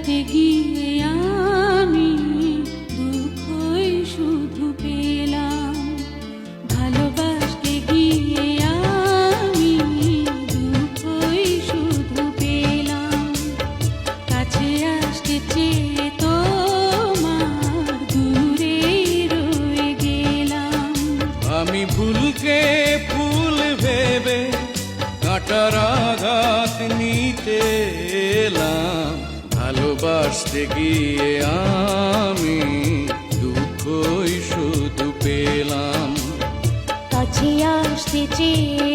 ভালোবাসতে গিয়ে আমি দুঃখই শুধু পেলাম। ভালোবাসতে গিয়ে আমি দুঃখই শুধু পেলাম। কাছে আসতে চেয়ে তোমার দূরে রয়ে গেলাম। আমি ভুলকে ফুল ভেবে কাঁটার আঘাত নিতে এলাম। ভালোবাসতে গিয়ে আমি দুঃখই শুধু পেলাম। কাছে আসতে চেয়ে